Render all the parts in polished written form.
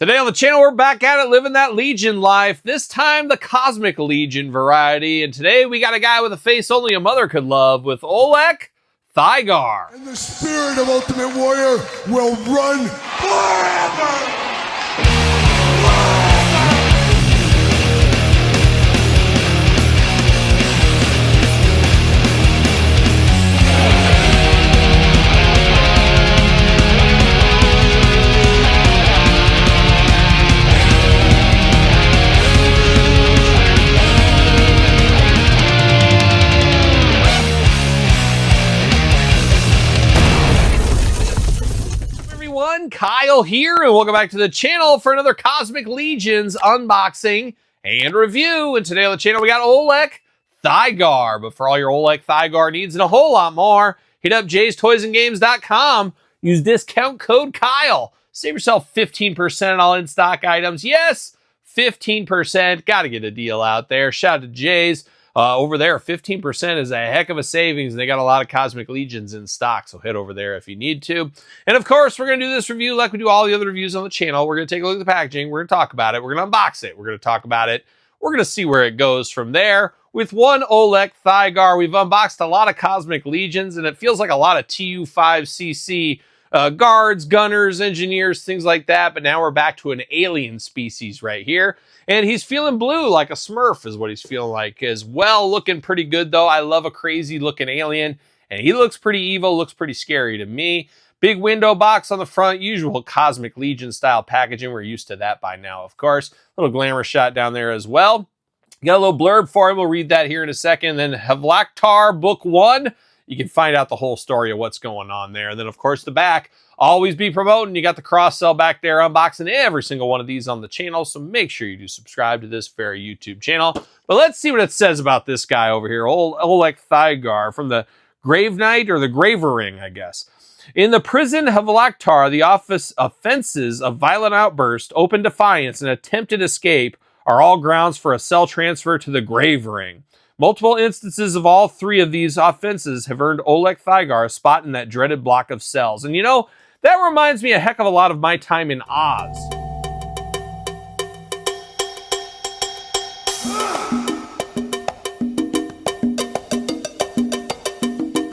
Today on the channel, we're back at it, living that Legion life. This time, the Cosmic Legion variety. And today, we got a guy with a face only a mother could love with Olek Thygar. And the spirit of Ultimate Warrior will run forever! Kyle here, and welcome back to the channel for another Cosmic Legions unboxing and review. And today on the channel, we got Olek Thygar. But for all your Olek Thygar needs and a whole lot more, hit up jaystoysandgames.com. Use discount code Kyle. Save yourself 15% on all in-stock items. Yes, 15%. Got to get a deal out there. Shout out to Jay's. Over there, 15% is a heck of a savings, and they got a lot of Cosmic Legions in stock, so head over there if you need to. And of course, we're going to do this review like we do all the other reviews on the channel. We're going to take a look at the packaging, we're going to talk about it, we're going to unbox it, we're going to talk about it, we're going to see where it goes from there. With one Olek Thygar, we've unboxed a lot of Cosmic Legions, and it feels like a lot of TU5CC guards, gunners, engineers, things like that, but now we're back to an alien species right here. And he's feeling blue like a Smurf is what he's feeling like as well. Looking pretty good, though. I love a crazy looking alien, and he looks pretty evil, looks pretty scary to me. Big window box on the front, usual Cosmic Legion style packaging. We're used to that by now, of course. Little glamour shot down there as well. Got a little blurb for him. We'll read that here in a second. Then Havlaktar Book 1. You can find out the whole story of what's going on there. And then, of course, the back. Always be promoting. You got the cross-sell back there, unboxing every single one of these on the channel. So make sure you do subscribe to this very YouTube channel. But let's see what it says about this guy over here, Olek Thygar from the Grave Knight or the GraveRing, I guess. In the prison Havlaktar, the offenses of violent outburst, open defiance, and attempted escape are all grounds for a cell transfer to the GraveRing. Multiple instances of all three of these offenses have earned Olek Thygar a spot in that dreaded block of cells. And you know, that reminds me a heck of a lot of my time in Oz.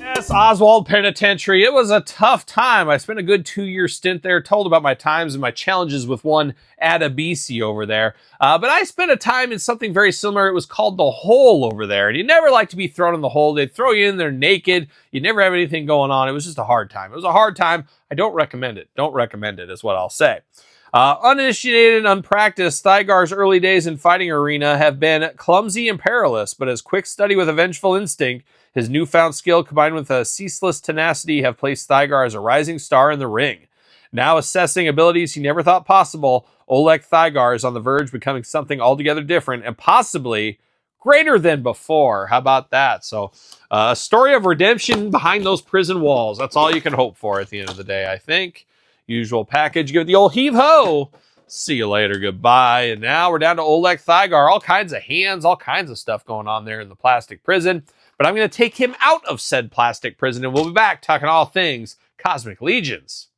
Yes, Oswald Penitentiary. It was a tough time. I spent a good 2-year stint there, told about my times and my challenges with one Adabisi over there. But I spent a time in something very similar. It was called the hole over there. And you never like to be thrown in the hole. They'd throw you in there naked. You never have anything going on. It was just a hard time. It was a hard time. I don't recommend it. Don't recommend it is what I'll say. Uninitiated and unpracticed, Thygar's early days in fighting arena have been clumsy and perilous, but his quick study with a vengeful instinct, his newfound skill combined with a ceaseless tenacity have placed Thygar as a rising star in the ring. Now assessing abilities he never thought possible, Olek Thygar is on the verge of becoming something altogether different and possibly greater than before. How about that? So a story of redemption behind those prison walls. That's all you can hope for at the end of the day, I think. Usual package. Give it the old heave-ho. See you later. Goodbye. And now we're down to Olek Thygar. All kinds of hands, all kinds of stuff going on there in the plastic prison. But I'm going to take him out of said plastic prison, and we'll be back talking all things Cosmic Legions.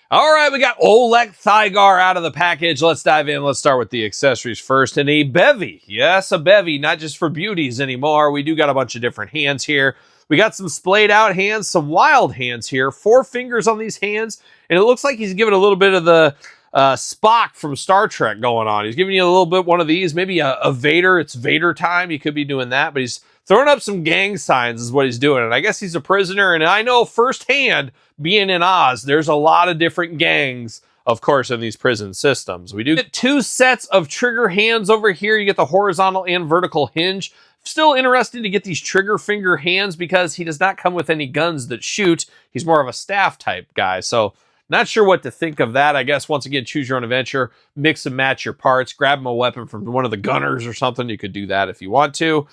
All right, we got Olek Thygar out of the package. Let's dive in. Let's start with the accessories first. And a bevy. Yes, a bevy, not just for beauties anymore. We do got a bunch of different hands here. We got some splayed out hands, some wild hands here. 4 fingers on these hands. And it looks like he's giving a little bit of the Spock from Star Trek going on. He's giving you a little bit one of these, maybe a Vader. It's Vader time. He could be doing that, but he's throwing up some gang signs is what he's doing. And I guess he's a prisoner. And I know firsthand, being in Oz, there's a lot of different gangs, of course, in these prison systems. We do get 2 sets of trigger hands over here. You get the horizontal and vertical hinge. Still interested to get these trigger finger hands because he does not come with any guns that shoot. He's more of a staff type guy. So not sure what to think of that. I guess, once again, choose your own adventure. Mix and match your parts. Grab him a weapon from one of the gunners or something. You could do that if you want to.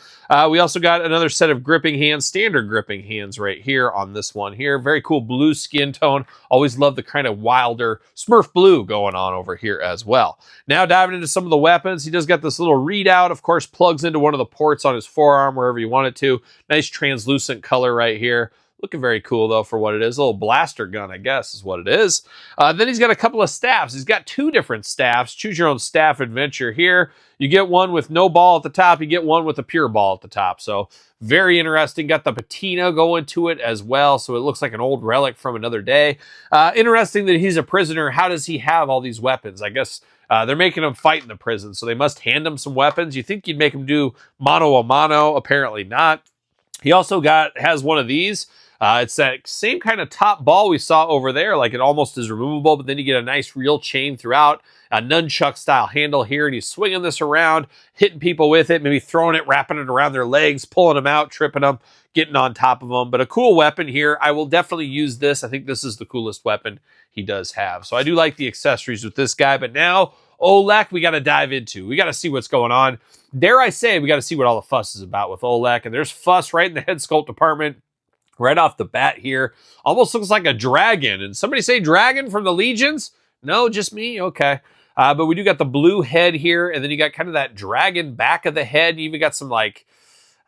We also got another set of gripping hands, standard gripping hands right here on this one here. Very cool blue skin tone. Always love the kind of wilder Smurf blue going on over here as well. Now diving into some of the weapons. He does got this little readout. Of course, plugs into one of the ports on his forearm wherever you want it to. Nice translucent color right here. Looking very cool, though, for what it is. A little blaster gun, I guess, is what it is. Then he's got a couple of staffs. He's got 2 different staffs. Choose your own staff adventure here. You get one with no ball at the top. You get one with a pure ball at the top. So very interesting. Got the patina going to it as well. So it looks like an old relic from another day. Interesting that he's a prisoner. How does he have all these weapons? I guess they're making him fight in the prison. So they must hand him some weapons. You think you'd make him do mano a mano. Apparently not. He also has one of these. It's that same kind of top ball we saw over there, like it almost is removable, but then you get a nice real chain throughout, a nunchuck style handle here, and he's swinging this around, hitting people with it, maybe throwing it, wrapping it around their legs, pulling them out, tripping them, getting on top of them. But a cool weapon here. I will definitely use this. I think this is the coolest weapon he does have. So I do like the accessories with this guy, but now Olek, we got to dive into. We got to see what's going on. Dare I say, we got to see what all the fuss is about with Olek, and there's fuss right in the head sculpt department. Right off the bat here, almost looks like a dragon. And somebody say dragon from the Legions? No, just me? Okay. But we do got the blue head here, and then you got kind of that dragon back of the head. You even got some, like,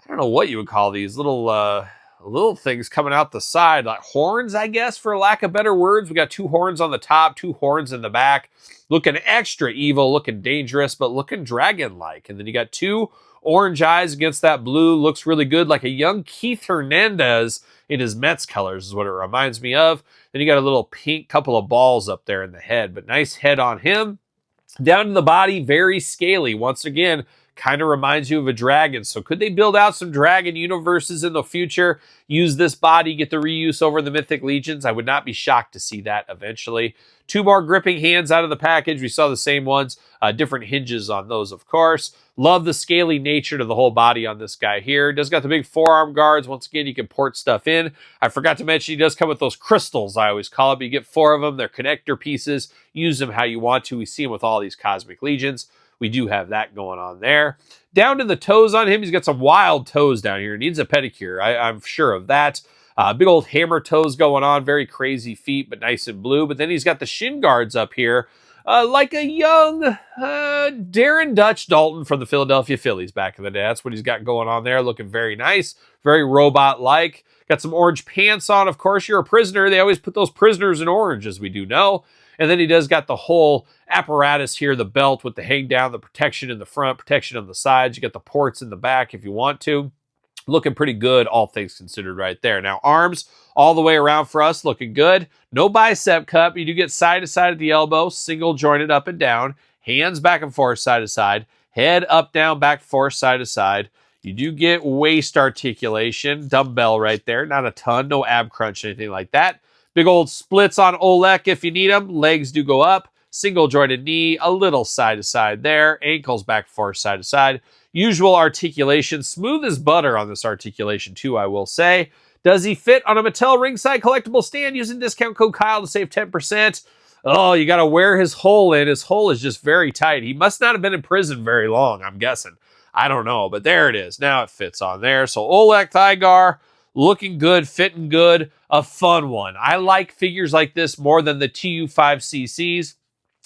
I don't know what you would call these, little things coming out the side, like horns, I guess, for lack of better words. We got 2 horns on the top, 2 horns in the back. Looking extra evil, looking dangerous, but looking dragon-like. And then you got 2 orange eyes against that blue. Looks really good, like a young Keith Hernandez in his Mets colors is what it reminds me of. Then you got a little pink couple of balls up there in the head, but nice head on him. Down to the body, very scaly. Once again, kind of reminds you of a dragon. So could they build out some dragon universes in the future? Use this body, get the reuse over the Mythic Legions? I would not be shocked to see that eventually. 2 more gripping hands out of the package. We saw the same ones, different hinges on those, of course. Love the scaly nature to the whole body on this guy here. Does got the big forearm guards. Once again, you can port stuff in. I forgot to mention he does come with those crystals, I always call it. But you get 4 of them. They're connector pieces. Use them how you want to. We see them with all these Cosmic Legions. We do have that going on there. Down to the toes on him. He's got some wild toes down here. Needs a pedicure. I'm sure of that. Big old hammer toes going on. Very crazy feet, but nice and blue. But then he's got the shin guards up here. Like a young Darren Dutch Dalton from the Philadelphia Phillies back in the day. That's what he's got going on there. Looking very nice. Very robot-like. Got some orange pants on. Of course, you're a prisoner. They always put those prisoners in orange, as we do know. And then he does got the whole apparatus here, the belt with the hang down, the protection in the front, protection on the sides. You got the ports in the back if you want to. Looking pretty good, all things considered right there. Now, arms all the way around for us, looking good. No bicep cut, but you do get side to side at the elbow, single jointed up and down. Hands back and forth, side to side. Head up, down, back, forth, side to side. You do get waist articulation, dumbbell right there. Not a ton, no ab crunch, anything like that. Big old splits on Olek if you need them. Legs do go up. Single jointed knee, a little side to side there. Ankles back, forth, side to side. Usual articulation, smooth as butter on this articulation too, I will say. Does he fit on a Mattel ringside collectible stand using discount code Kyle to save 10%? Oh, you got to wear his hole in. His hole is just very tight. He must not have been in prison very long, I'm guessing. I don't know, but there it is. Now it fits on there. So Olek Thygar, looking good, fitting good, a fun one. I like figures like this more than the TU5CCs.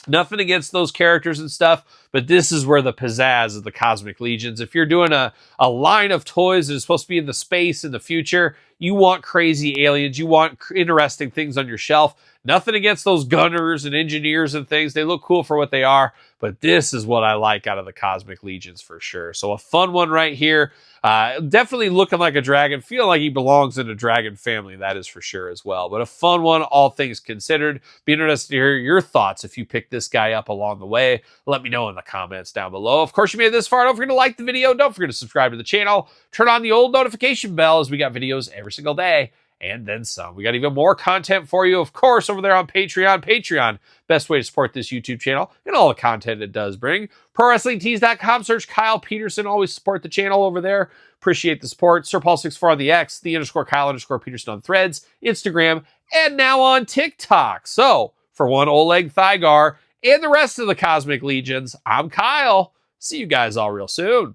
Nothing against those characters and stuff, but this is where the pizzazz of the Cosmic Legions. If you're doing a line of toys that is supposed to be in the space in the future, you want crazy aliens, you want interesting things on your shelf. Nothing against those gunners and engineers and things. They look cool for what they are, but this is what I like out of the Cosmic Legions for sure. So a fun one right here. Definitely looking like a dragon. Feel like he belongs in a dragon family, that is for sure as well. But a fun one, all things considered. Be interested to hear your thoughts if you pick this guy up along the way. Let me know in the comments down below. Of course, you made it this far. Don't forget to like the video. Don't forget to subscribe to the channel. Turn on the old notification bell as we got videos every single day. And then some. We got even more content for you, of course, over there on Patreon. Patreon, best way to support this YouTube channel and all the content it does bring. ProWrestlingTees.com, search Kyle Peterson. Always support the channel over there. Appreciate the support. SirPaul64 on the X, _Kyle_Peterson on Threads, Instagram, and now on TikTok. So, for one Olek Thygar and the rest of the Cosmic Legions, I'm Kyle. See you guys all real soon.